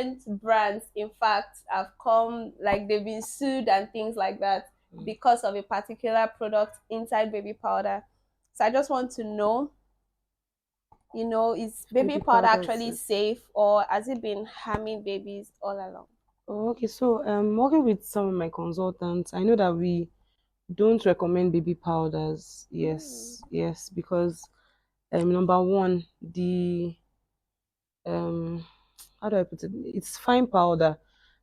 different brands, in fact, have come, like they've been sued and things like that because of a particular product inside baby powder. So I just want to know, is baby Baby powder powder actually is. safe, or has it been harming babies all along? Oh, okay, so working with some of my consultants, I know that we don't recommend baby powders. Mm, Yes, yes, because number one, the um how do I put it? It's fine powder,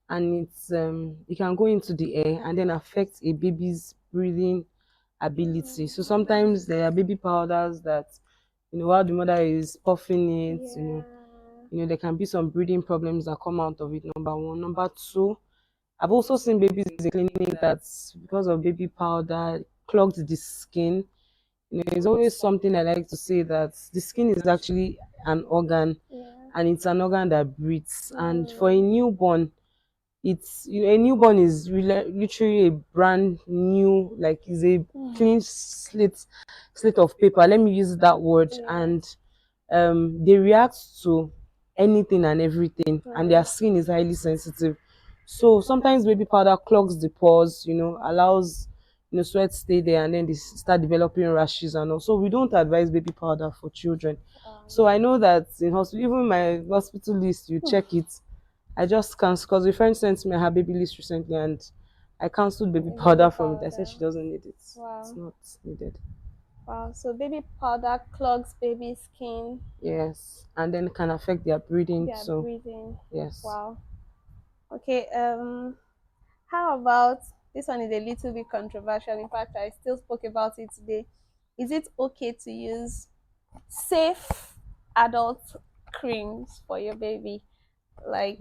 and it can go into the air and then affect a baby's breathing ability. So sometimes there are baby powders that, while the mother is puffing it, yeah. there can be some breathing problems that come out of it. Number one. Number two, I've also seen babies in clinic that because of baby powder clogged the skin. It's always something I like to say that the skin is actually an organ, Yeah. and it's an organ that breathes. And for a Mm, newborn, it's a newborn is really, literally a brand new, like is a mm, clean slate of paper. Let me use that word. yeah. And they react to anything and everything, and their Mm, skin is highly sensitive. So sometimes baby powder clogs the pores, allows sweat stay there, and then they start developing rashes and all. So we don't advise baby powder for children. So I know that in hospital, even my hospital list, you check it. I just cancelled because a friend sent me her baby list recently, and I cancelled baby a baby powder from it. I said powder. she doesn't need it. It's Wow. not needed. Wow. So baby powder clogs baby skin, Yes, and then can affect their breathing. their So breathing. yes. Wow. Okay. How about this one? Is a little bit controversial. In fact, I still spoke about it today. Is it okay to use safe adult creams for your baby? Like,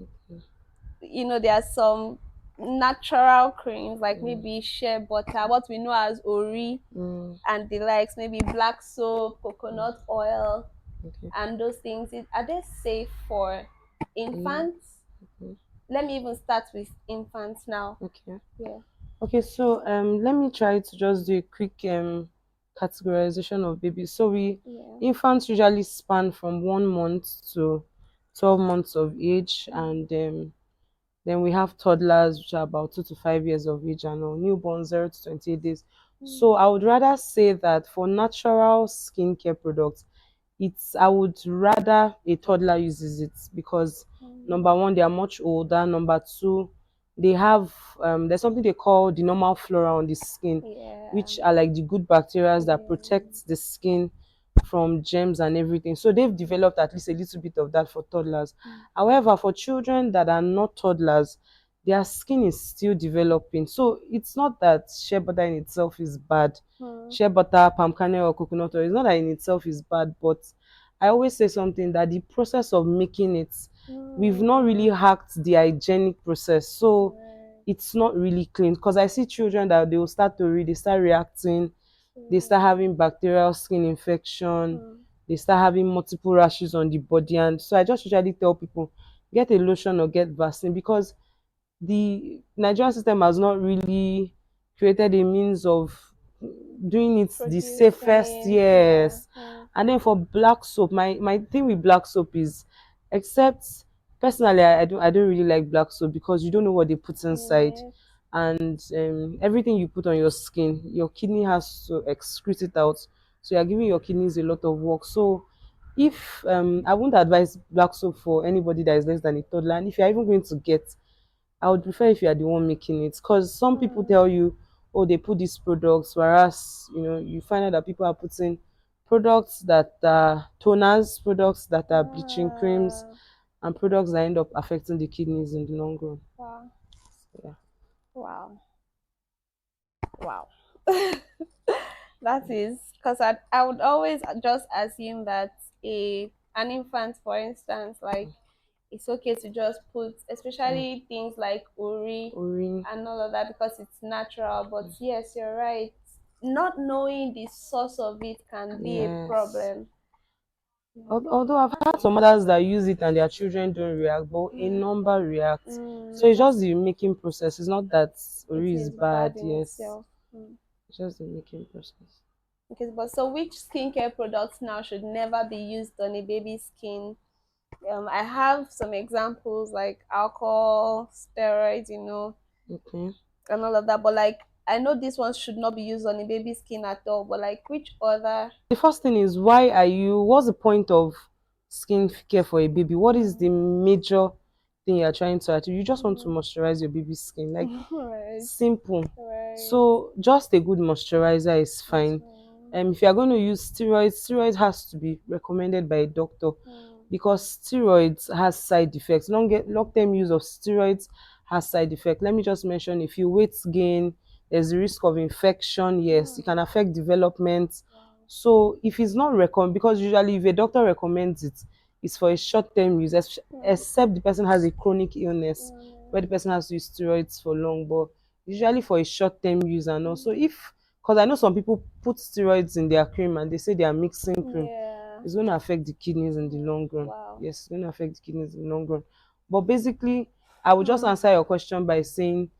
there are some natural creams, like Mm, maybe shea butter, what we know as ori, mm, and the likes, maybe black soap, mm, coconut oil, okay. and those things. Are they safe for Mm, infants? mm, Let me even start with infants now. okay. Yeah. Okay, so let me try to just do a quick categorization of babies. So we Yeah. infants usually span from 1 month to 12 months of age, and then we have toddlers, which are about 2 to 5 years of age, and newborns 0 to 28 days. So I would rather say that for natural skincare products, I would rather a toddler uses it because Mm. number one, they are much older. Number two, they have there's something they call the normal flora on the skin, Yeah. which are like the good bacteria that Yeah. protect the skin from germs and everything. So they've developed at least a little bit of that for toddlers. However, for children that are not toddlers, their skin is still developing. So it's not that shea butter in itself is bad. Mm. Shea butter, palm kernel, or coconut oil, it's not that in itself is bad, but I always say something that the process of making it, we've not really Mm. hacked the hygienic process. So Right. it's not really clean. Because I see children that they will start to read, they start reacting, they start Mm. having bacterial skin infection, Mm. they start having multiple rashes on the body. And so I just usually tell people, get a lotion or get vaccine, because the Nigerian system has not really created a means of doing it the safest. Producing. Yeah. Yes. Mm. And then for black soap, my thing with black soap is, except personally, I don't really like black soap because you don't know what they put inside, In it. and everything you put on your skin, your kidney has to excrete it out. So you're giving your kidneys a lot of work. So if I wouldn't advise black soap for anybody that is less than a toddler, and if you're even going to get, I would prefer if you are the one making it, because some people Mm. tell you, oh, they put these products, whereas you find out that people are putting products that are toners, products that are bleaching creams, Ah. and products that end up affecting the kidneys in the long run. Wow. Yeah. Wow. Wow. That is because I would always just assume that an infant, for instance, like it's okay to just put, Mm. especially things like uri Urine. and all of that, because it's natural. But yes, you're right. Not knowing the source of it can be a Yes. problem. Yeah. Although I've had some mothers that use it and their children don't react, but a Mm, number react. So mm, it's just the making process. It's not that it Ori is is bad. bad in Yes, itself. Mm. it's just the making process. Okay, but so which skincare products now should never be used on a baby's skin? I have some examples like alcohol, steroids, Okay. and all of that. But like, I know this one should not be used on a baby skin at all. But like, which other? The first thing is, why are you? What's the point of skin care for a baby? What is the Mm, major thing you're trying to achieve? You just want to mm, moisturize your baby's skin, like right, simple. right. So just a good moisturizer is That's fine. fine. If you are going to use steroids, steroids has to be recommended by a doctor Mm, because steroids has side effects. Long term use of steroids has side effects. Let me just mention, if you weight gain, there's a risk of infection. Yes, it mm, can affect development. wow. So if it's not recommend, because usually if a doctor recommends it, it's for a short term use, Mm, except the person has a chronic illness where the mm, person has to use steroids for long. But usually for a short term use. And also, mm, if, because I know some people put steroids in their cream and they say they are mixing cream, yeah. it's going to affect the kidneys in the Mm, long run. wow. Yes, it's going to affect the kidneys in the long run. But basically, I will just Mm, answer your question by saying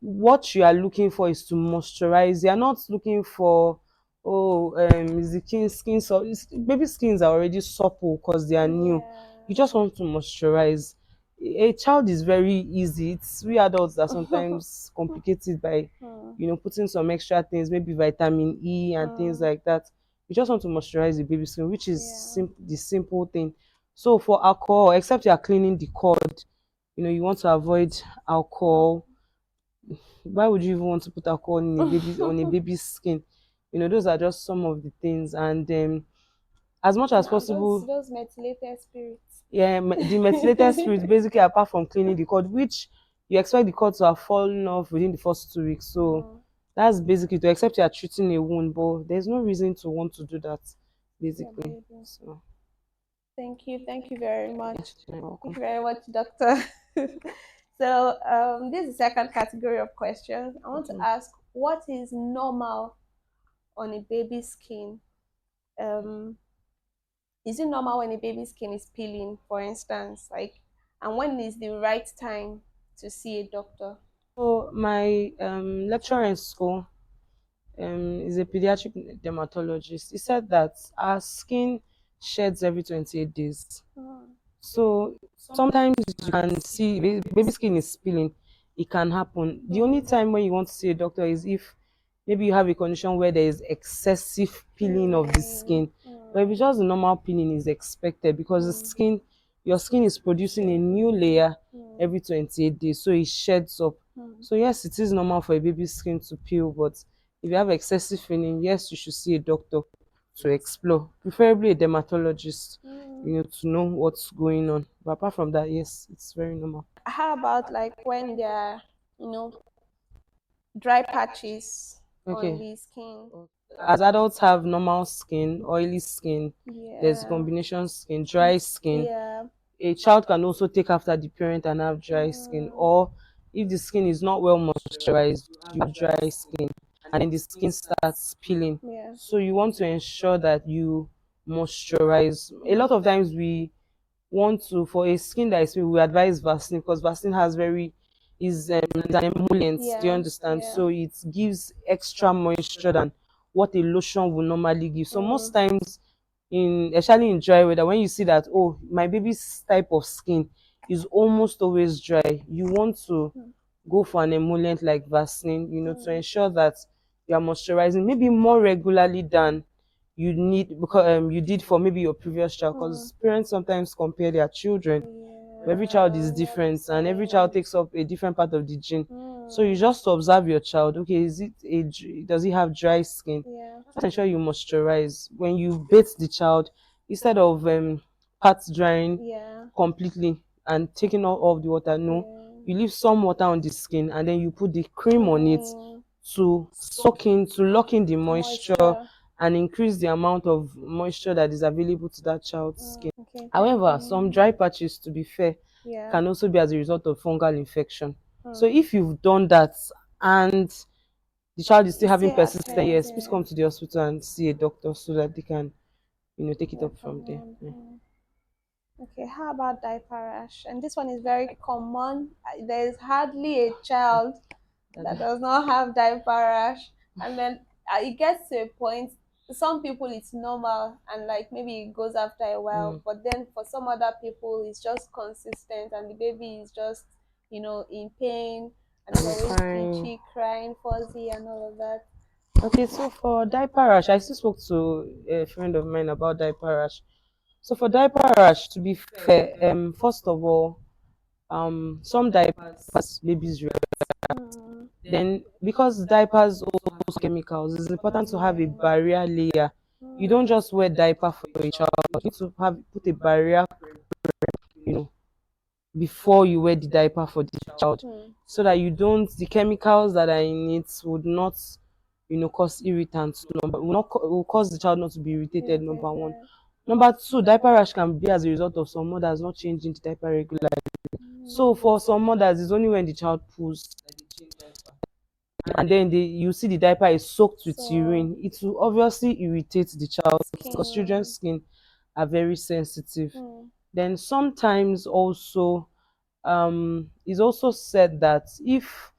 what you are looking for is to moisturize. You are not looking for, oh, is the skin so baby skins are already supple because they are new. You yeah. just want to moisturize. A child is very easy. It's we adults that sometimes complicate it by, Mm, putting some extra things, maybe vitamin E and things mm, like that. You just want to moisturize the baby skin, which is yeah. the simple thing. So for alcohol, except you are cleaning the cord, you want to avoid Mm. alcohol. Why would you even want to put alcohol in a baby on a baby's skin? Those are just some of the things. And as much as Now those possible, those methylated spirits. yeah, the methylated spirit, basically, apart from cleaning the cord, which you expect the cord to have fallen off within the first 2 weeks. So Mm, that's basically to, except you are treating a wound, but there's no reason to want to do that, your basically. baby. So Thank you very much. yes, you're Thank welcome. you very much, Doctor. So, this is the second category of questions. I want to Okay. ask, what is normal on a baby's skin? Um, is it normal when a baby's skin is peeling, for instance? Like, and when is the right time to see a doctor? So my lecturer in school is a pediatric dermatologist. He said that our skin sheds every 28 days. Mm, So sometimes you can see baby skin is peeling. It can happen. The only mm, time when you want to see a doctor is if maybe you have a condition where there is excessive peeling of the peeling. skin. But if it's just the normal peeling is expected because Mm, your skin is producing a new layer mm, every 28 days. So it sheds up. mm. So yes, it is normal for a baby's skin to peel, but if you have excessive feeling, yes, you should see a doctor to explore, preferably a dermatologist, Mm. to know what's going on. But apart from that, yes, it's very normal. How about like when there are, you know, dry patches on Okay. the skin? As adults have normal skin, oily skin, there's Yeah. combination skin, dry skin. Yeah. A child can also take after the parent and have dry skin, Mm, or if the skin is not well moisturized, you have dry skin, and then the skin starts peeling. yeah. So you want to ensure that you moisturize. A lot of times we want to, for a skin that is pale, we advise Vaseline because Vaseline has very is an emollient. Do you Yeah. understand? Yeah. So it gives extra moisture than what a lotion will normally give. So most Mm, times, especially in dry weather, when you see that, oh, my baby's type of skin is almost always dry, you want to mm, go for an emollient like Vaseline, to mm, ensure that you are moisturizing maybe more regularly than you need, because you did for maybe your previous child, mm. because parents sometimes compare their children. Every child is Yeah. different and every child Same. takes up a different part of the gene. So you Mm, just observe your child. Okay, does he have dry skin? yeah. Just ensure you moisturize when you bathe the child, instead of pat drying Yeah. completely and taking all of the water. No, Yeah. you leave some water on the skin and then you put the cream on it Cream. to soak in, to lock in the moisture Moisture. and increase the amount of moisture that is available to that child's skin. Okay. Thank However, you. some dry patches, to be fair, Yeah. can also be as a result of fungal infection. So Mm. if you've done that and the child is still It's having still persistent, affect. yes, please come to the hospital and see a doctor so that they can, take it Yeah, up from there. problem. Yeah. Okay, how about diaper rash? And this one is very common. There is hardly a child that That- does not have diaper rash. And then it gets to a point. some people it's normal and like maybe it goes after a while, Mm. but then for some other people it's just consistent and the baby is just, in pain and is And always crying. itchy, crying, fuzzy, and all of that. Okay, so for diaper rash, I still spoke to a friend of mine about diaper rash. So for diaper rash, to be fair, first of all, some diapers babies wear. Mm, Then because diapers also have chemicals, it's important to have a yeah. barrier layer. You don't Mm, just wear diaper for a child. You need to have put a barrier, you know, before you wear the diaper for the child, mm, so that you don't the chemicals that are in it would not, cause irritants. Will cause the child not to be irritated. Number one. irritated. Number two, diaper rash can be as a result of some mothers not changing the diaper regularly. So Mm, for some mothers, it's only when the child pulls and then you see the diaper is soaked with so urine. It will obviously irritate the child because children's skin. skin are very sensitive. Mm, Then sometimes also, it's also said that if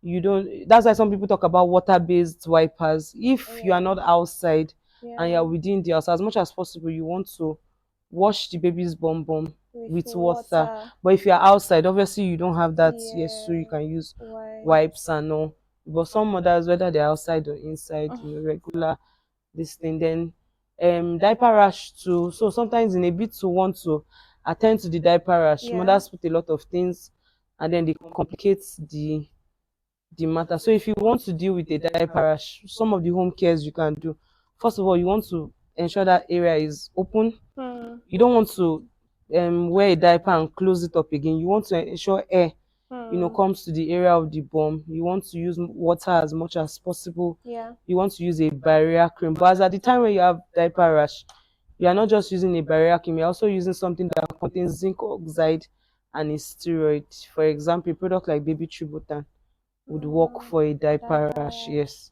you don't that's why some people talk about water-based wipers. If you are yeah, not outside and yeah, you're within the house, as much as possible you want to wash the baby's bum bum with with water. water. But if you're outside, obviously you don't have that, yes, so you Yeah, can use wipes wipes. and all. But some mothers, whether they're outside or inside, regular this thing. Then diaper rash too. So sometimes in a bit to want to attend to the diaper rash, Yeah. mothers put a lot of things and then they complicate the matter. So if you want to deal with a diaper rash, some of the home cares you can do. First of all, you want to ensure that area is open. Hmm. You don't want to wear a diaper and close it up again. You want to ensure air, Hmm. comes to the area of the bum. You want to use water as much as possible. Yeah. You want to use a barrier cream. But as at the time when you have diaper rash, you are not just using a barrier cream, you're also using something that contains zinc oxide and a steroid. For example, a product like baby tributan would work Hmm. for a For diaper diaper rash, rash. yes.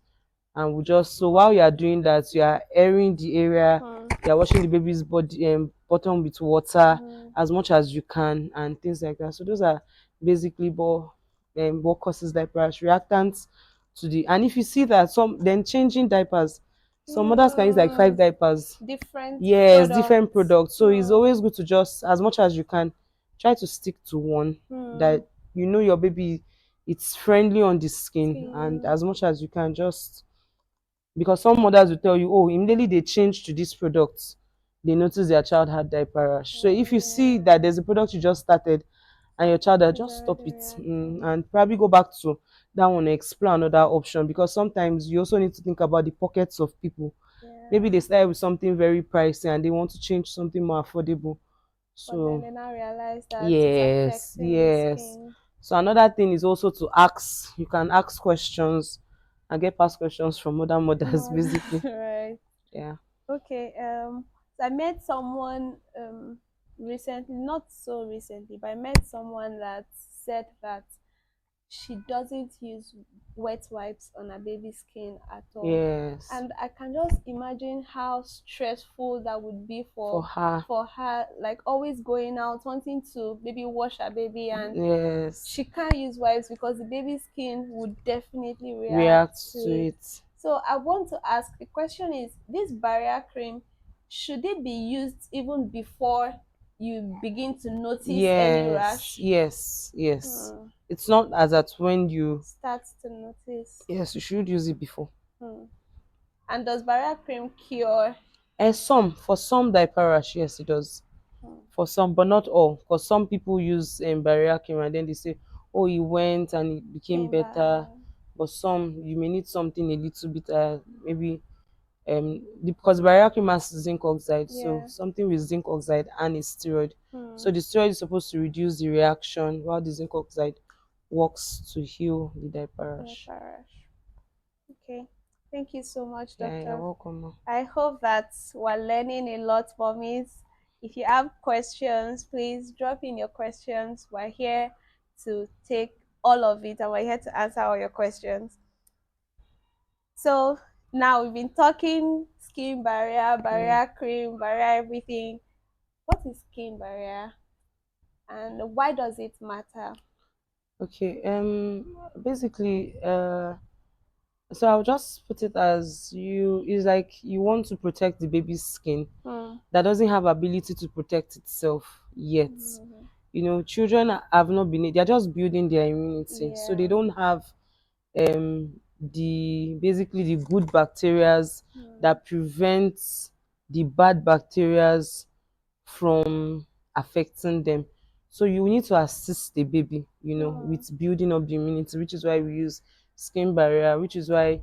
And we just so while you are doing that, you are airing the area, Hmm. you are washing the baby's body bottom with water Hmm. as much as you can and things like that. So those are basically what causes diaper rash reactants to the and if you see that some then changing diapers, some mothers can use like five Hmm. diapers. Different Yes, different products. products. So it's Hmm. always good to just as much as you can try to stick to one Hmm. that your baby it's friendly on the skin, and Skin. as much as you can just because some mothers will tell you, oh, immediately they change to this product, they notice their child had diaper rash. So if you see Yeah. that there's a product you just started and your child had Is just stop already it, reacting. and probably go back to that one and explore another option because sometimes you also need to think about the pockets of people. Maybe Yeah. they started with something very pricey and they want to change something more affordable. But then So they now realize that it's yes, affecting the yes. skin. So another thing is also to ask. You can ask questions and get past questions from other mothers, Mother, basically. right. Yeah. Okay. So I met someone recently, not so recently, but I met someone that said that she doesn't use wet wipes on her baby's skin at all. Yes. And I can just imagine how stressful that would be For her. for her, like always going out, wanting to maybe wash her baby, and Yes. she can't use wipes because the baby's skin would definitely react React to to it. it. So I want to ask, the question is, this barrier cream, should it be used even before you begin to notice any Yes. rash? Yes. Yes. Hmm. It's not as at when you Start to notice. yes, you should use it before. Hmm. And does barrier cream cure? And some for some diaper rash, yes, it does. Hmm. For some, but not all. Because some people use barrier cream and then they say, oh, it went and it became Came better. by. But some, you may need something a little bit, maybe, because barrier cream has zinc oxide. So Yeah. something with zinc oxide and a steroid. Hmm. So the steroid is supposed to reduce the reaction, while the zinc oxide works to heal the diaper rash. Diaper rash. Okay. Thank you so much, Yeah, you're doctor. welcome. Ma. I hope that we're learning a lot from it. If you have questions, please drop in your questions. We're here to take all of it and we're here to answer all your questions. So now we've been talking skin barrier, Mm. barrier cream, barrier everything. What is skin barrier and why does it matter? Okay. Basically, So I'll just put it as you it's like you want to protect the baby's skin Hmm. that doesn't have ability to protect itself yet. Mhm. Children have not been they're just building their immunity. So they Yeah. don't have the basically the good bacterias Hmm. that prevents the bad bacterias from affecting them. So you need to assist the baby, Hmm. with building up the immunity, which is why we use skin barrier, which is why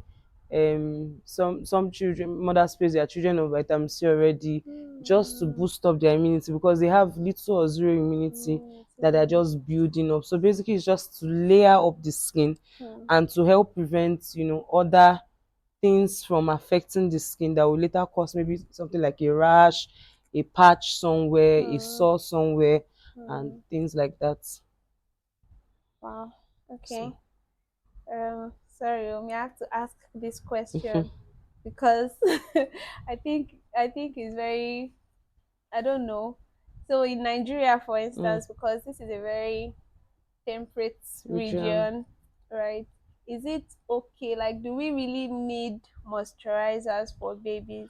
some children mothers space their children on vitamin C already just to Hmm. boost up their immunity because they have little or zero immunity that they're Immunity. just building up. So basically it's just to layer up the skin Hmm. and to help prevent, other things from affecting the skin that will later cause maybe something like a rash, a patch somewhere, a Hmm. sore somewhere, and Hmm. things like that. Wow. Okay. So, Sorry, I have to ask this question because I think it's very, I don't know. So in Nigeria, for mm, instance, because this is a very temperate region, region, right? Is it okay? Like, do we really need moisturizers for babies?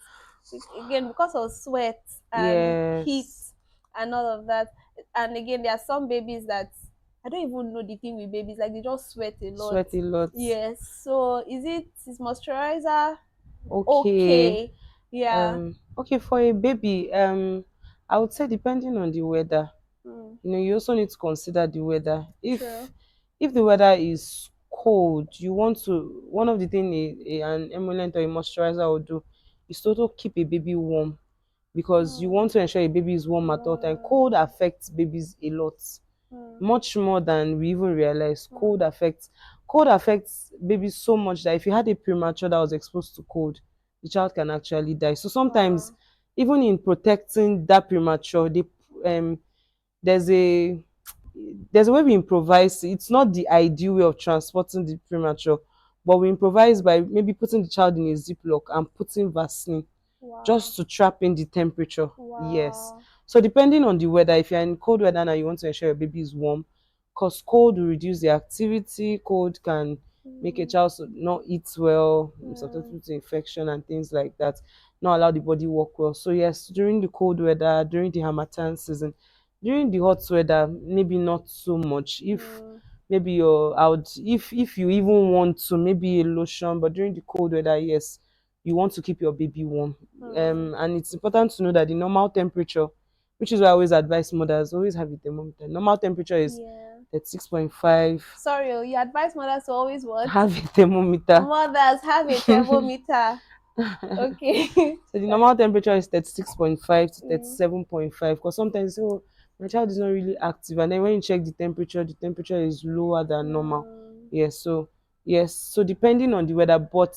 Again, because of sweat and heat yes, and all of that. And again, there are some babies that I don't even know the thing with babies, like they just sweat a lot. sweat a lot. Yes. So is moisturizer Okay, okay? Yeah. okay, for a baby, I would say depending on the weather. Mm, You also need to consider the weather. true. If the weather is cold, you want to one of the thing an emollient or a moisturizer will do is to also keep a baby warm because you Mm, want to ensure a baby is warm at all time. Cold mm, affects babies a lot, mm, much more than we even realize. mm. Cold affects babies so much that if you had a premature that was exposed to cold, the child can actually die. So sometimes Wow. even in protecting that premature, um there's a there's a way we improvise. It's not the ideal way of transporting the premature, but we improvise by maybe putting the child in a ziploc and putting vaseline Wow. just to trap in the temperature. Yes. Wow. So depending on the weather, if you're in cold weather now, you want to ensure your baby is warm, because cold will reduce the activity. Cold can make a Mm, child not eat well, mm, susceptible to infection and things like that. Not allow the body work well. So yes, during the cold weather, during the harmattan season, during the hot weather, maybe not so much. If mm, maybe you're out, if you even want to, maybe a lotion. But during the cold weather, yes, you want to keep your baby warm. mm. And it's important to know that the normal temperature, which is why I always advise mothers, always have a thermometer. Normal temperature is Yeah. 36.5. Sorry, oh, you advise mothers to always what? Have a thermometer. Mothers have a thermometer. Okay. So the normal temperature is 36.5 to Mm, 37.5, because sometimes, oh, my child is not really active, and then when you check the temperature is lower than normal. mm, Yes, so yes, so depending on the weather. But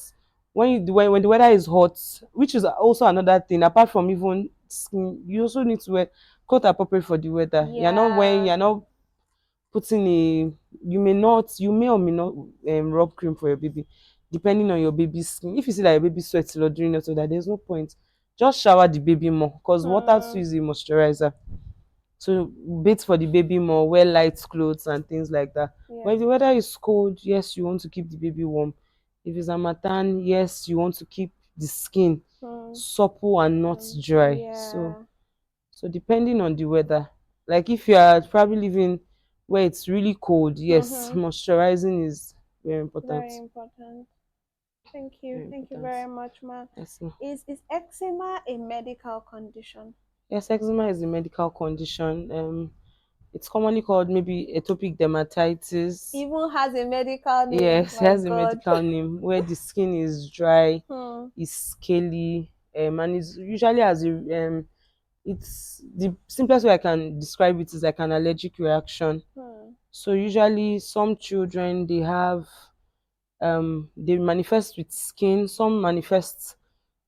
when the weather is hot, which is also another thing, apart from even skin, you also need to wear coat appropriate for the weather. yeah. You're not putting a you may or may not rub cream for your baby, depending on your baby's skin. If you see that your baby sweats a lot during the weather, there's no point. Just shower the baby more, because water too Mm, is a moisturizer. So bathe for the baby more, wear light clothes and things like that. But yeah. if the weather is cold, yes, you want to keep the baby warm. If it's harmattan, yes, you want to keep the skin Mm, supple and not dry. So yeah. depending on the weather, like if you are probably living where it's really cold, yes, Mm-hmm. moisturizing is very important. Very important. Thank you. Very Thank you important. very much, ma. Yes, ma'am. Is eczema a medical condition? Yes, eczema is a medical condition. It's commonly called maybe atopic dermatitis. Even has a medical name. Yes, it My has a God. medical name where the skin is dry, Hmm. is scaly, and it's usually has a it's the simplest way I can describe it is like an allergic reaction. Hmm. So usually some children they manifest with skin, some manifest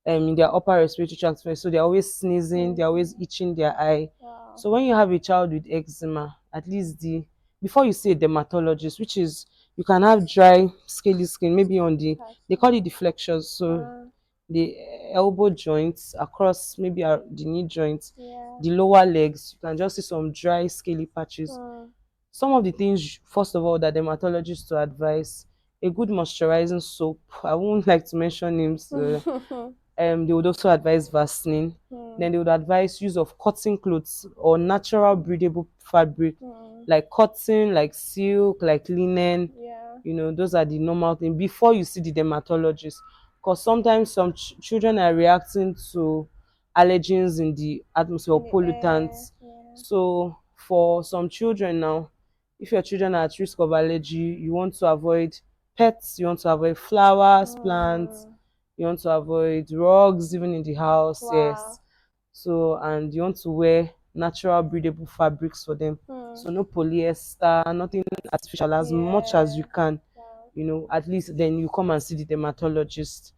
in their upper respiratory tract first. So they're always sneezing, they're always Hmm. itching their eye. Wow. So when you have a child with eczema, at least the before you see a dermatologist, which is you can have dry, scaly skin, maybe on they Gotcha. call it the flexures, so Uh, the elbow joints across maybe the knee joints, yeah. the lower legs, you can just see some dry, scaly patches. Hmm. Some of the things, first of all, that dermatologists to advise a good moisturizing soap. I won't like to mention names. They would also advise Vaseline. Hmm. Then they would advise use of cotton clothes or natural breathable fabric, Hmm. like cotton, like silk, like linen. Yeah. Those are the normal things before you see the dermatologist. Because sometimes some children are reacting to allergens in the atmosphere or In the air. pollutants. Yeah. So for some children now, if your children are at risk of allergy, you want to avoid pets, you want to avoid flowers, plants, Hmm. you want to avoid rugs even in the house, Wow. yes. So, and you want to wear natural breathable fabrics for them. Hmm. So no polyester, nothing artificial, as much as you Yeah. can. Wow. At least then you come and see the dermatologist.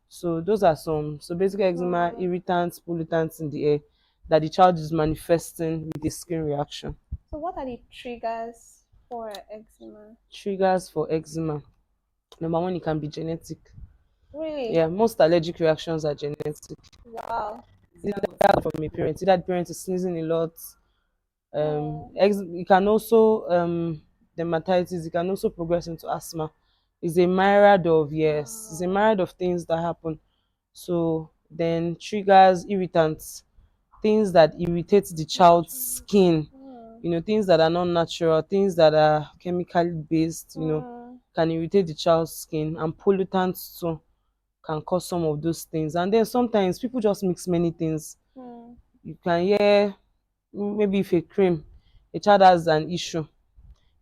So those are some. So basically, eczema, Hmm. irritants, pollutants in the air that the child is manifesting with a skin reaction. So, what are the triggers for eczema? Triggers for eczema. Number one, it can be genetic. Really? Yeah, most allergic reactions are genetic. Wow. Either from a parent, either the parent is sneezing a lot. Oh. It can also dermatitis. It can also progress into asthma. It's a myriad of, yes, it's a Wow. myriad of things that happen. So then triggers, irritants, things that irritate the child's skin. Hmm. Things that are not natural, things that are chemically based. Hmm. Can irritate the child's skin, and pollutants too can cause some of those things. And then sometimes people just mix many things. Hmm. You can hear maybe if a cream, a child has an issue,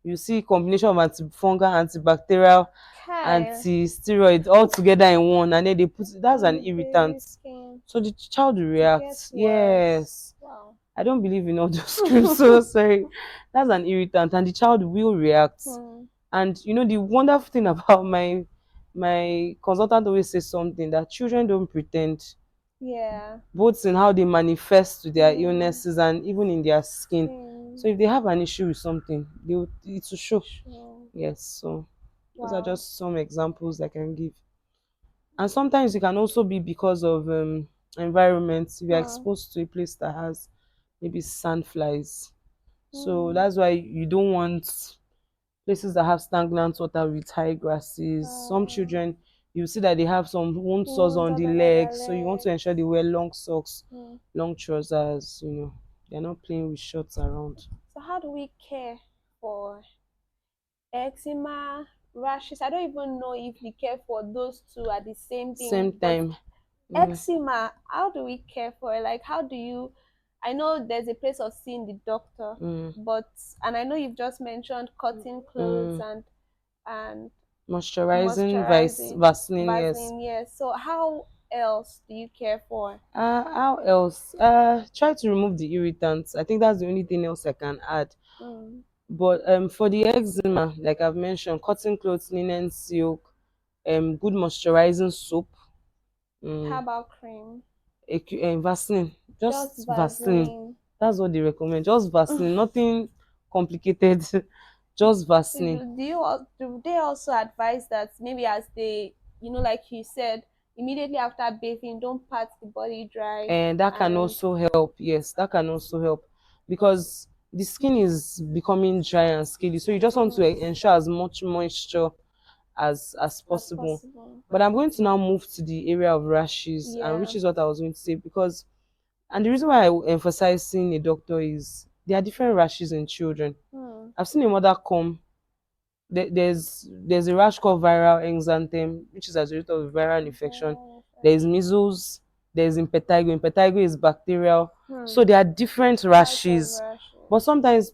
you see combination of antifungal, antibacterial, Kyle. anti-steroid all together in one, and then they put that's On an the irritant. baby's skin So the child will to get react. worse. Yes. Wow. I don't believe in all those creams, so sorry. That's an irritant, and the child will react. Hmm. And the wonderful thing about my consultant always says something that children don't pretend, Yeah. both in how they manifest to their Hmm. illnesses and even in their skin. Skin. So if they have an issue with something, it will show. Sure. Yes. So those are Wow. just some examples I can give. And sometimes it can also be because of environment. If you're Hmm. exposed to a place that has maybe sandflies, so Hmm. that's why you don't want places that have stagnant water with high grasses. Some Uh, children, you see that they have some wound sores wounds on all the over their legs, so you want to ensure legs. they wear long socks, Hmm. long trousers. They're not playing with shorts around. So, how do we care for eczema, rashes? I don't even know if we care for those two are the same Same thing, but time. Mm, eczema, how do we care for it? Like, how do you? I know there's a place of seeing the doctor, mm, but and I know you've just mentioned cotton clothes mm. and Moisturizing moisturizing, Vaseline, yes. Vaseline. Yes. So, how else do you care for? How else? Try to remove the irritants. I think that's the only thing else I can add. Mm. But for the eczema, like I've mentioned, cotton clothes, linen, silk, good moisturizing soap, How mm, about cream? Vaseline, Just just Vaseline. Vaseline. That's what they recommend. Just Vaseline, nothing complicated. Just Vaseline. Do they also advise that maybe as they, like you said, immediately after bathing, don't pat the body dry And that can and also help. Yes, that can also help because the skin is becoming dry and scaly. So you just want to mm, ensure as much moisture as as possible. possible? But I'm going to now move to the area of rashes, and Yeah. which is what I was going to say because, and the reason why I emphasize seeing a doctor is there are different rashes in children. Hmm. I've seen a mother come. There's a rash called viral exanthem, which is as a result of viral infection. Viral There is infection. measles. There's impetigo. Impetigo is bacterial. Hmm. So there are different Types of rashes, but rashes. sometimes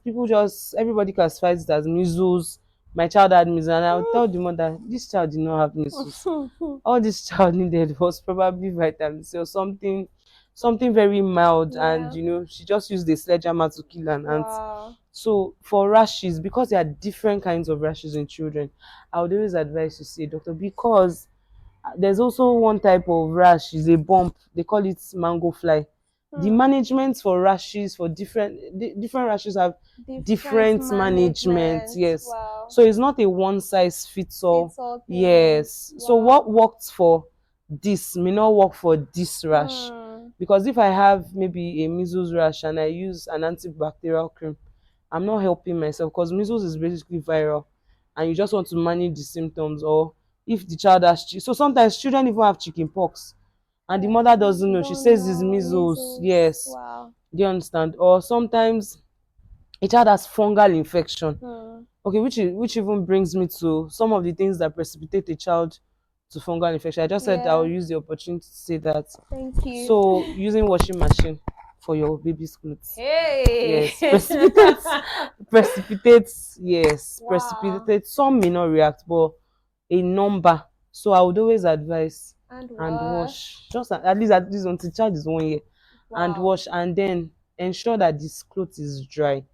everybody classifies it as measles. My child had measles, and I'll tell the mother this child did not have measles. All this child needed was probably vitamin C or something very mild, and Yeah. she just used a sledgehammer to kill an ant. Wow. So for rashes, because there are different kinds of rashes in children, I would always advise to see a doctor because there's also one type of rash is a bump. They call it mango fly. The Hmm. management for rashes for different rashes have Different different management. management. Yes, Wow. so it's not a one size fits all. Fits all thing. Yes, so what Wow. worked for this may not work for this rash, Hmm. because if I have maybe a measles rash and I use an antibacterial cream, I'm not helping myself because measles is basically viral and you just want to manage the symptoms, or if the child has so sometimes children even have chicken pox and the mother doesn't You know, she don't says it's know measles. measles. Yes, Wow. do you understand? Or sometimes a child has fungal infection. Hmm. Okay, which even brings me to some of the things that precipitate a child to fungal infection. I just said I'll Yeah. use the opportunity to say that. Thank you. So using washing machine for your baby's clothes. Hey. Yes, precipitates, yes, Wow. precipitates. Some may not react, but a number. So I would always advise And and wash. wash. Just at least until child is 1 year. And Wow. wash, and then ensure that this cloth is dry.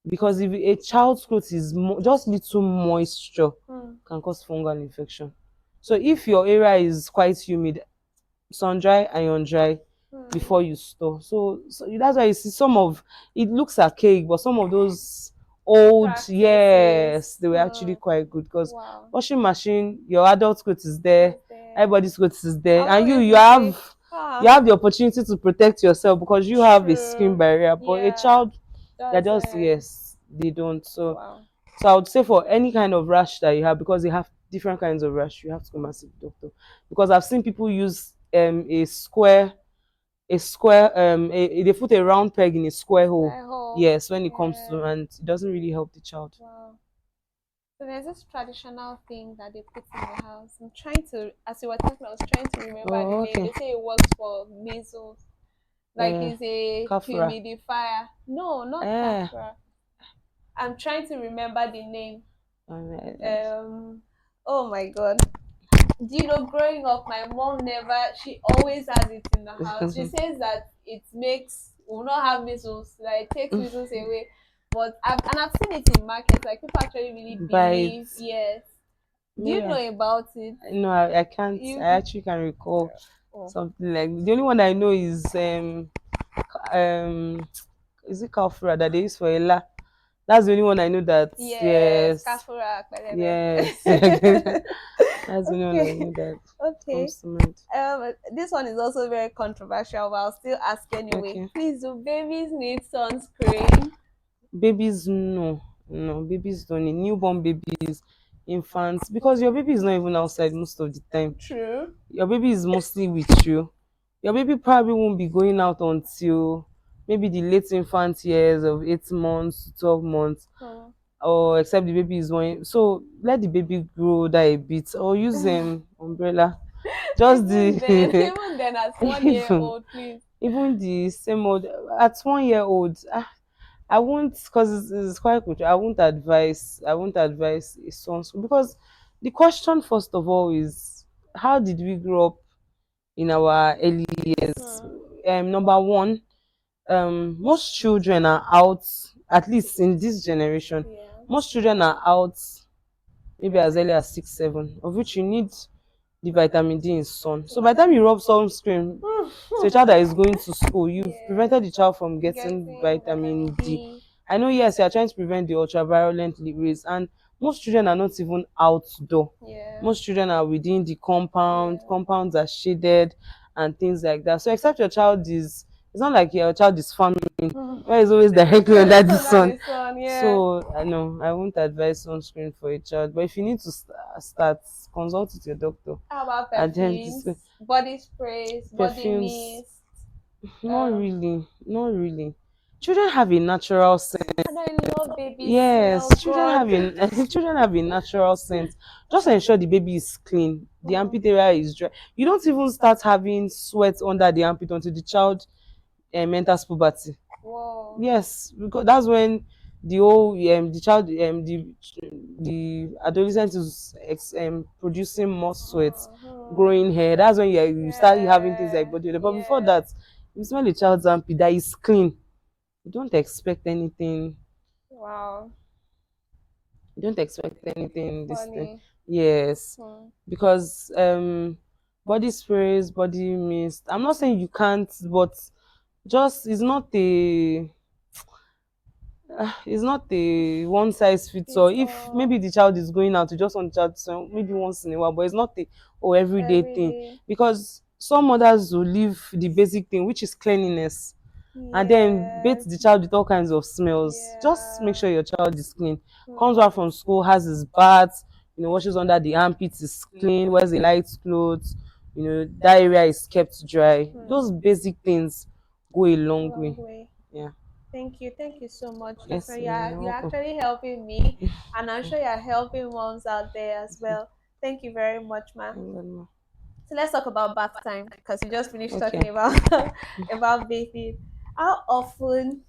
Because if a child's clothes is just little moisture Hmm. can cause fungal infection. So if your area is quite humid, sun dry, iron dry Hmm. before you store. So that's why you see some of it looks archaic, but some of those old, yes, Practices. they were Hmm. actually quite good, because Wow. washing machine, your adult clothes is there, Is there? everybody's clothes is there, I'll and you always you be have safe. you Ah. have the opportunity to protect yourself because you have a skin True. barrier. But a Yeah. child, they're just, Doesn't. yes, they don't. Wow. So I would say for any kind of rash that you have, because they have different kinds of rash, you have to come and see the doctor. Because I've seen people use they put a round peg in a square hole. I hope. Yes, when it comes Yeah. to, and it doesn't really help the child. Wow. So there's this traditional thing that they put in the house. I'm trying to, as you were talking, I was trying to remember the Oh, name. okay. They say it works for measles. Like uh it's a Kafra. humidifier. No, not eh Kafra. I'm trying to remember the name. uh, Um. Oh my God. Do you know, growing up, my mom never, she always has it in the house. She says that it makes, will not have measles, like it takes measles away. But I've seen it in markets, like people actually really by believe, yes. Do maybe you know about it? no, I can't. I You, actually can recall oh, something like, the only one I know is um is it Kafra that they use for Ella. That's the only one I know that, yes, yes, kafura, yes. That's the only one I okay, know that okay. comes to mind. This one is also very controversial, but I'll still ask anyway. Okay. Please, do babies need sunscreen? Babies, no, no, babies don't need, newborn babies, infants, because your baby is not even outside most of the time. True. Your baby is mostly with you. Your baby probably won't be going out until maybe the late infant years of 8 months to 12 months, Hmm. or except the baby is one. So let the baby grow that a bit, or use umbrella. Just Even then, the even then, as 1 year even old, please. even the same old at 1 year old. I won't, because it's quite good. I won't advise a sunscreen, because the question first of all is, how did we grow up in our early years? Hmm. Number one, most children are out, at least in this generation. Yeah. Most children are out maybe as early as 6, 7, of which you need the vitamin D in sun. So by the time you rub sunscreen to a child that is going to school, you've Yeah. prevented the child from getting Getting vitamin vitamin D. D. I know, yes, you are trying to prevent the ultraviolet rays, and most children are not even outdoor. Yeah. Most children are within the compound. Yeah. Compounds are shaded and things like that. So except your child is, it's not like your child is farming where it's always directly under the Under sun. the sun, yeah. So I know I won't advise sunscreen for a child, but if you need to start, consult with your doctor. How about And then perfumes, body sprays, body perfumes, mist? not Um, really, not really. Children have a natural scent. and I love baby Yes, smell. children God. have a children have a natural scent. Just ensure the baby is clean, the Hmm. armpit area is dry. You don't even start having sweat under the armpit until the child enters puberty. Whoa. Yes, because that's when the child the adolescent is producing more sweat, Mhm. growing hair. That's when you start having things like Yeah. body odor. But before Yeah. that, you smell the child's armpit that is clean. You don't expect anything. Wow. You don't expect anything in this thing. Funny. Yes, Hmm. because body sprays, body mist. I'm not saying you can't, but just it's not a one size fits all. It's If maybe all the child is going out, you just want the child to smell maybe once in a while, but it's not a everyday every thing, day. because some mothers will leave the basic thing, which is cleanliness. and then bathe Yes. the child with all kinds of smells. Just make Yeah. sure your child is clean. Comes Hmm. back from school, has his bath, washes under the armpits, is clean, wears a light clothes, that area is kept dry. Hmm. Those basic things go a long Long way. way. Yeah. Thank you so much. Yes, Definitely, you're you're welcome. actually helping me, and I'm sure you're helping moms out there as well. Thank you very much, ma. Thank God, ma. So let's talk about bath time because we just finished Okay. talking about about bathing. How often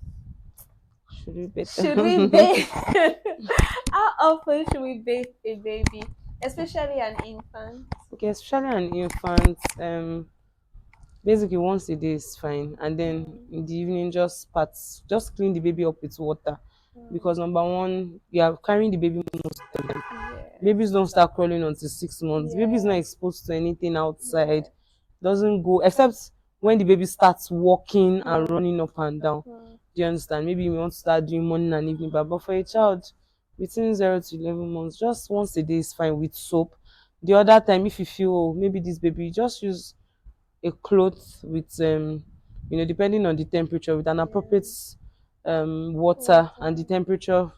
Should we better? should we bathe? How often should we bathe a baby, especially an infant? Okay, especially an infant. Basically once a day is fine, and then Mm, in the evening just clean the baby up with water, mm, because number one, you are carrying the baby most of the time. Babies yes. don't start crawling until 6 months. Baby is not Yes. exposed to anything outside, Yes. doesn't go except when the baby starts walking and Mm, running up and down. mm, Do you understand? Maybe you want to start doing morning and evening, but for a child between 0 to 11 months, just once a day is fine with soap. The other time, if you feel, oh, maybe this baby, just use a cloth with depending on the temperature, with an appropriate yeah. water, and the Water. temperature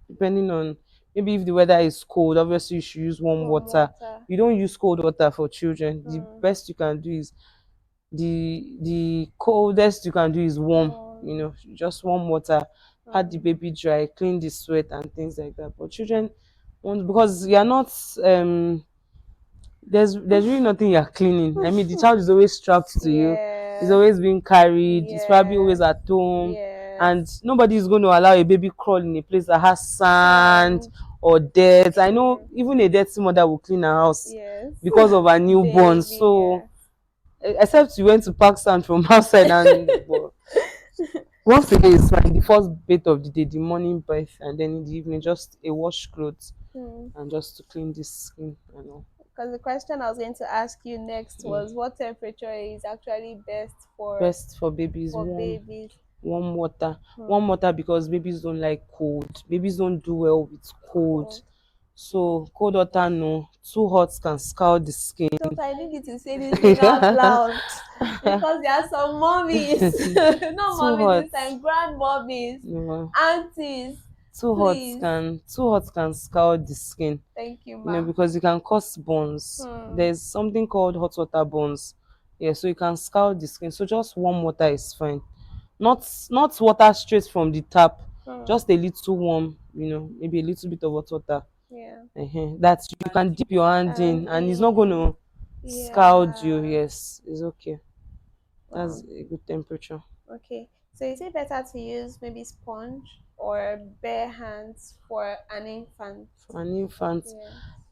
depending on, maybe if the weather is cold, obviously you should use warm Warm water. water. You don't use cold water for children. The Mm, best you can do is, the coldest you can do is warm, warm. just warm water, pat the Mm, baby dry, clean the sweat and things like that. But children want, because you're not there's really nothing you're cleaning. I mean, the child is always strapped to you, is yeah. always being carried, is probably Yeah. always at home, Yes. and nobody is going to allow a baby crawl in a place that has sand Sand. or dirt. I know True. even a dirty mother will clean her house Yes. because of her newborn. Baby. So Yeah. except you went to pack sand from outside, and but once a day is fine. The first bit of the day, the morning bath, and then in the evening just a wash clothes, Hmm. and just to clean the skin and all. Because the question I was going to ask you next Mm. was what temperature is actually best Best for babies, for warm. babies. Warm water. Warm Hmm. water, because babies don't like cold. Babies don't do well with cold. Cold. So cold water, no. Too hot can scald the skin. So I need you to say this thing out loud because there are some mommies, not Too mommies hot. this time, grandmommies, No. aunties. Too hot Please, can too hot can scald the skin. thank you, ma. Because it can cause burns. Hmm. There's something called hot water burns. Yeah, so it can scald the skin. So just warm water is fine. Not water straight from the tap, Hmm. just a little warm, maybe a little bit of hot water. Yeah. That you can dip your hand And in, and it's not going in. to scald you. Yeah. Yes, it's okay. That's Wow. a good temperature Okay. So is it better to use maybe sponge or bare hands for an infant? for an infant.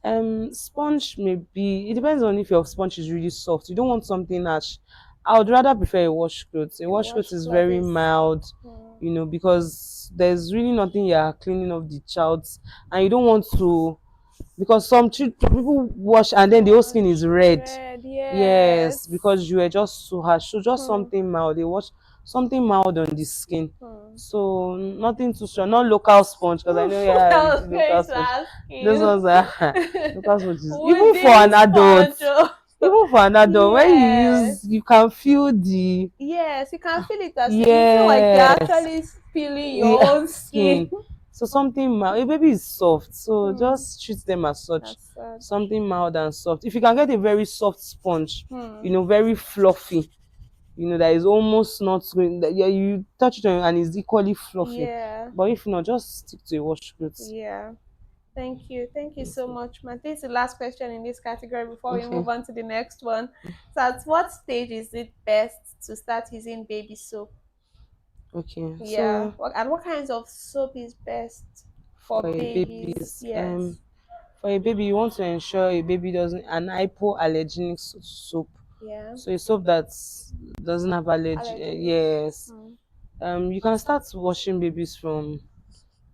Yeah. Sponge may be. It depends on if your sponge is really soft. You don't want something harsh. I would rather prefer a washcloth. A A washcloth is washcloth very is. mild, Hmm. because there's really nothing you are cleaning up the child's, and you don't want to, because some people wash and then the whole skin is Wash red. red. Yes, Yes. because you were just so harsh. So just Hmm. something mild. They wash something mild on the skin. Hmm. So nothing too strong. Not local sponge, because I know, yeah, I you was do going local to sponge. ask Those you. ones are local sponges. Even for Wooden an adult, sponge. Oh. when you Yes. use, you can feel the, Yes, you can feel it as you feel like you're yes, actually peeling your yeah, own skin. skin. So something mild. A baby is soft, so Hmm. just treat them as such. As such. Something mild and soft. If you can get a very soft sponge, Hmm. very fluffy, that is almost not going, that, yeah, you touch it on and it's equally fluffy. Yeah. But if not, just stick to a washcloth. Yeah. Thank you. Thank you so Okay. much, man. This is the last question in this category before we Okay. move on to the next one. So, at what stage is it best to start using baby soap? Okay. Yeah. So And what kinds of soap is best for for a babies? baby's Yes. for a baby, you want to ensure a baby doesn't an hypoallergenic soap. Yeah. So a soap that doesn't have allergy. Allergies. Yes. Hmm. You can start washing babies from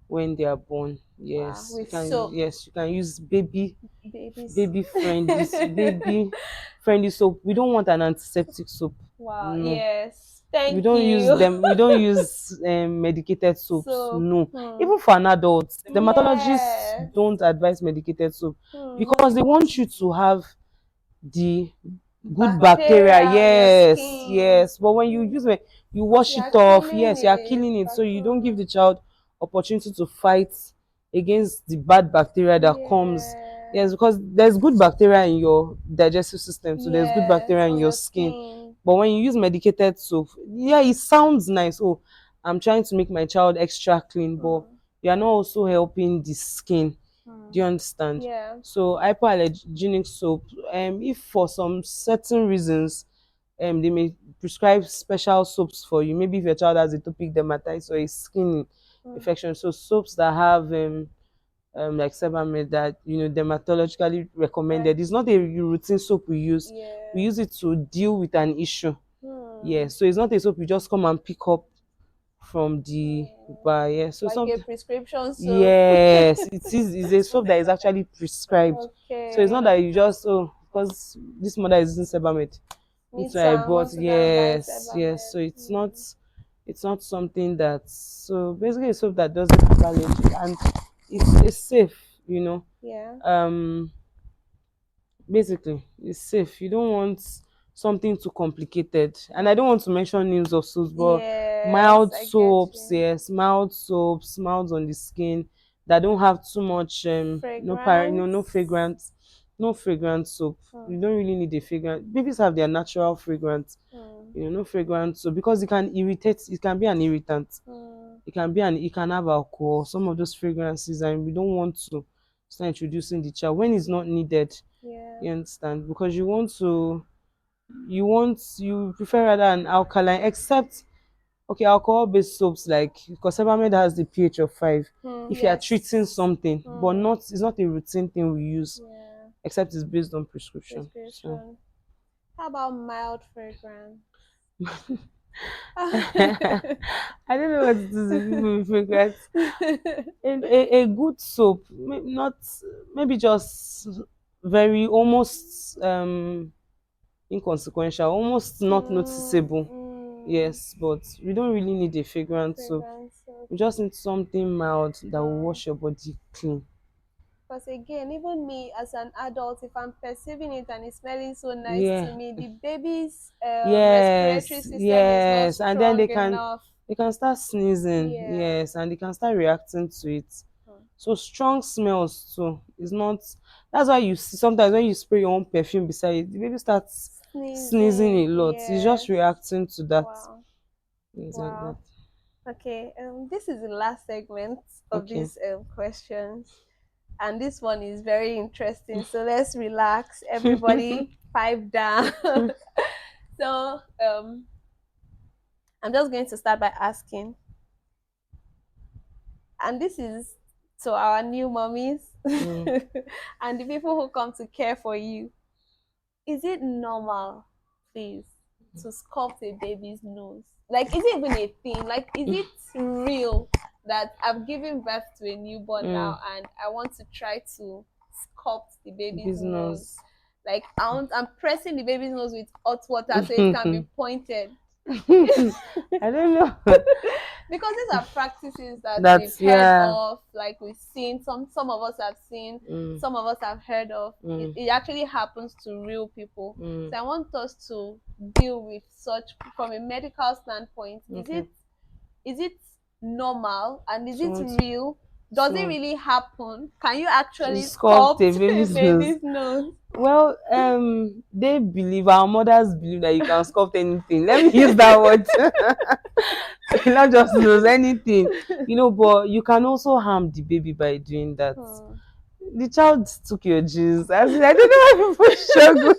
when they are born. Wow. Yes, you With can. soap. Yes, you can use baby Babies. baby friendly baby friendly soap. We don't want an antiseptic soap. Wow. No, Yes. we Thank don't use you. them. We don't use medicated soaps. Soap. No, Hmm. even for an adult, dermatologists Yes. don't advise medicated soap, Hmm. because they want you to have the good bacteria. bacteria on your Yes, skin. yes. But when you use it, you wash You it are off. killing Yes, you are it. killing it. So you don't give the child opportunity to fight against the bad bacteria that comes. Yeah. Yes, because there's good bacteria in your digestive system, so there's good Yes, bacteria in on your your skin. skin. But when you use medicated soap, yeah, it sounds nice. Oh, I'm trying to make my child extra clean, but Hmm. you are not also helping the skin. Hmm. Do you understand? Yeah. So hypoallergenic soap, if for some certain reasons, they may prescribe special soaps for you. Maybe if your child has atopic dermatitis or a skin Hmm. infection, so soaps that have like Sebamed that dermatologically Right. recommended. It's not a routine soap we use. We Yeah. use it to deal with an issue. Yeah, Hmm. so it's not a soap you just come and pick up from the Hmm. bar. Yeah, so Like some a prescription soap. yes, it is a soap that is actually prescribed. So it's not Okay. that you just because this mother is using Sebamed. Me It's too. why I I bought want to go and buy yes, yes. Sebamed. So Hmm. it's not something that so basically a soap that doesn't have allergy and it's safe, you know. Yeah. Um basically it's safe. You don't want something too complicated. And I don't want to mention names of soaps, but Yes, mild I get soaps, you. yes, mild soaps, mild on the skin that don't have too much no Fragrance. fragrance, no fragrance soap. Hmm. You don't really need a fragrance. Babies have their natural fragrance, Hmm. no fragrance. So because it can irritate, it can be an irritant. Hmm. It can have alcohol, some of those fragrances, and we don't want to start introducing the child when it's not needed. Yeah. You understand? Because you prefer rather an alkaline, except okay, alcohol based soaps like because Sebamed has the pH of 5. Hmm. If you are treating Yes. something, but Hmm. not it's not a routine thing we use, Yeah. except it's based on prescription. So Prescription. How about mild fragrance? I don't know what to do with people with fragrance. A good soap, not maybe just very almost inconsequential, almost not mm, noticeable. mm, Yes, but we don't really need a fragrance soap. fragrance. We just Okay. need something mild that will Hmm. wash your body clean. Because again, even me as an adult, if I'm perceiving it and it's smelling so nice Yeah. to me, the baby's respiratory Yes, system is not yes. And then strong enough. they can start sneezing. Yeah. Yes, and they can start reacting to it. Hmm. So strong smells too is not that's why you see sometimes when you spray your own perfume beside it, the baby starts sneezing Sneezing. a lot. It's just Yes. reacting to that. Wow. Things like that. Wow. Okay. This is the last segment of Okay. these questions. And this one is very interesting. So let's relax. Everybody, pipe down. So I'm just going to start by asking, and this is to our new mommies Mm. and the people who come to care for you. Is it normal, please, to sculpt a baby's nose? Like, is it even a thing? Like, is it real that I've given birth to a newborn Mm. now and I want to try to sculpt the baby's nose? Business. Like, I'm pressing the baby's nose with hot water so it can be pointed. I don't know. Because these are practices that we've That's heard yeah. of, like we've seen, some of us have seen, Mm. some of us have heard of. it, Mm. it actually happens to real people. Mm. So I want us to deal with such from a medical standpoint. Okay. Is it normal and is it So real? Does it so really happen? Can you to actually sculpt a sculpt a baby's nose. baby's nose? Well, they believe our mothers believe that you can sculpt anything. Let me use that word. Not just nose, anything. But you can also harm the baby by doing that. Hmm. The child took your genes. I don't know why people struggle.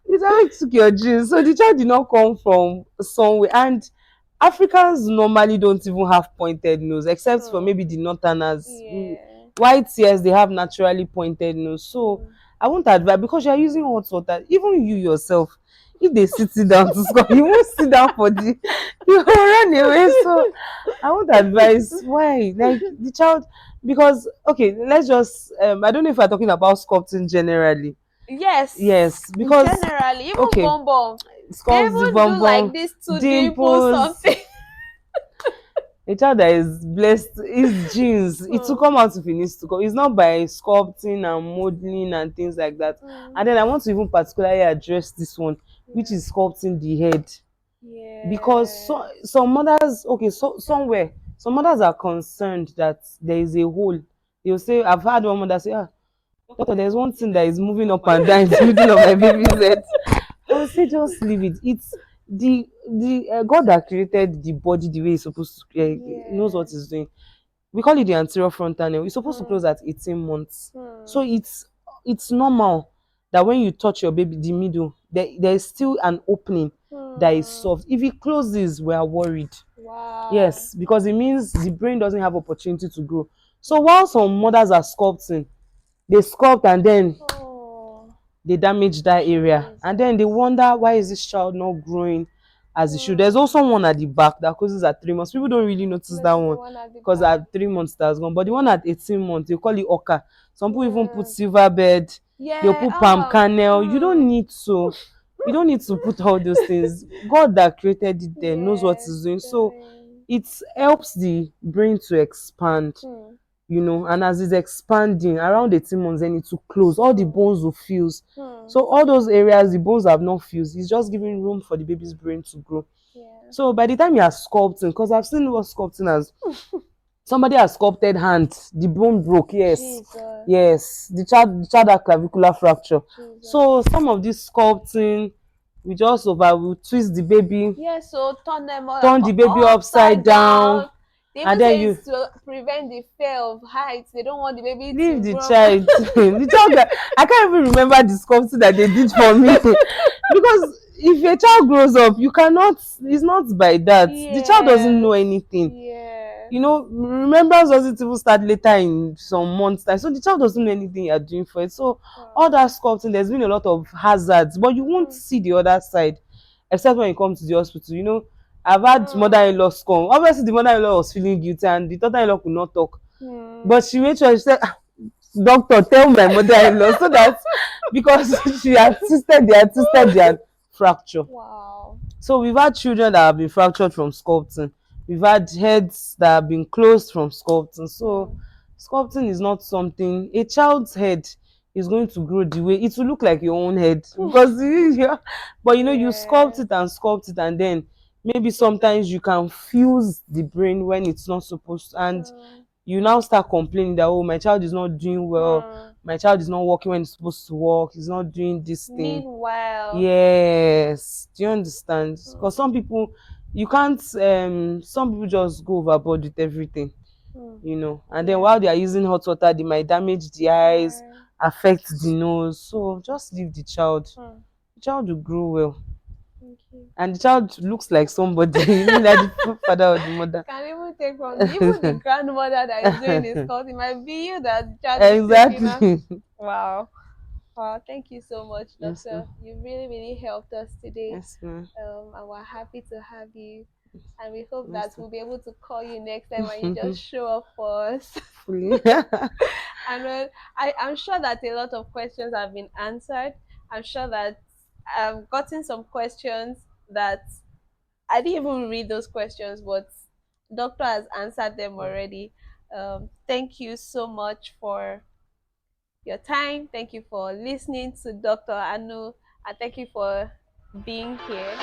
The child took your genes. So the child did not come from somewhere. And Africans normally don't even have pointed nose, except for Hmm. maybe the northerners. Yeah. Whites, yes, they have naturally pointed nose. So Hmm. I won't advise because you are using hot water. Even you yourself, if they sit you down to score, you won't sit down for the you will run away. So I won't advise why. Like the child because okay, let's just I don't know if we're talking about sculpting generally. Yes, Yes, because generally, even okay, bonbon, they sculpt the even do bum like bum, this to dimple dimples. something. A child that is blessed, his genes, it will Hmm. come out if it needs to come. It's not by sculpting and modeling and things like that. Hmm. And then I want to even particularly address this one, which Yeah. is sculpting the head. Because Yes. some mothers, okay, so somewhere, some mothers are concerned that there is a hole. They'll say, I've had one mother say, ah, doctor, there's one thing that is moving up and down in the middle of my baby's head. I would say just leave it. It's the God that created the body the way he's supposed to, knows what Yes. he's doing. We call it the anterior frontal nail. It's supposed to Hmm. close at 18 months. So Hmm. it's normal that when you touch your baby, the middle, there is still an opening that is Hmm. soft. If it closes, we are worried. Wow. Yes, because it means the brain doesn't have opportunity to grow. So while some mothers are sculpting, they sculpt and then Oh, they damage that area, and then they Jesus. wonder why is this child not growing as it should. There's Hmm. also one at the back that closes at 3 months. People don't really notice that Notice the one one at the because back. at 3 months that's gone, but the one Yeah. at 18 months they call it oka. Some people even put Yeah. silver bed, they'll Yeah. put palm kernel. You don't Hmm. need to, you don't need to put all those things. God that created it there knows what Yes. he's doing. So Darling. it helps the brain to expand, Hmm. and as it's expanding around 18 months, then it will close, all the Hmm. bones will fuse. Hmm. So all those areas the bones have not fused, it's just giving room for the baby's brain to grow. Yeah. So by the time you are sculpting, because I've seen what sculpting as, somebody has sculpted hand, the bone broke, yes, Jesus. yes, the child had clavicular fracture. Jesus. So some of this sculpting, we twist the baby, Yeah, so turn them turn the baby all upside upside down, down. They and even then say you it's to prevent the fear of heights. They don't want the baby leave to the grow. child. The child that I can't even remember the sculpting that they did for me. Because if a child grows up, you cannot, it's not by that. The child doesn't know Yes. anything. Yes. Remembrance doesn't even start later in some months time. So the child doesn't know anything you're doing for it. So all Wow. that sculpting, there's been a lot of hazards, but you won't Hmm. see the other side except when you come to the hospital. I've had Hmm. mother-in-law come. Obviously, the mother-in-law was feeling guilty and the daughter-in-law could not talk. Hmm. But she made sure she said, "Ah, doctor, tell my mother-in-law," so that because they had their fracture. Wow. So we've had children that have been fractured from sculpting. We've had heads that have been closed from sculpting. So Hmm. sculpting is not something a child's head is going to grow the way it will look like your own head because but you Yeah. sculpt it and then maybe sometimes you can fuse the brain when it's not supposed to, and Hmm. you now start complaining that, oh, my child is not doing well, Hmm. my child is not working when it's supposed to work, he's not doing this thing. Meanwhile. Yes, do you understand? Because Hmm. you can't, some people just go overboard with everything, Hmm. and then Yeah. while they are using hot water, they might damage the eyes, Right. affect the nose. So just leave Hmm. the child will grow well, Thank you. and the child looks like somebody, even like the father or the mother. Can even take from even the grandmother that is doing this cult. It might be you that the child is taking up. Exactly. Wow. Wow. Thank you so much, Yes, doctor. ma'am. You really, really helped us today. Yes, ma'am. And we're happy to have you. And we hope Yes, that we'll be able to call you next time and you just show up for us. hopefully. And I'm sure that a lot of questions have been answered. I'm sure that I've gotten some questions that I didn't even read those questions, but doctor has answered them already. Thank you so much for your time. Thank you for listening to Dr. Anu, and thank you for being here.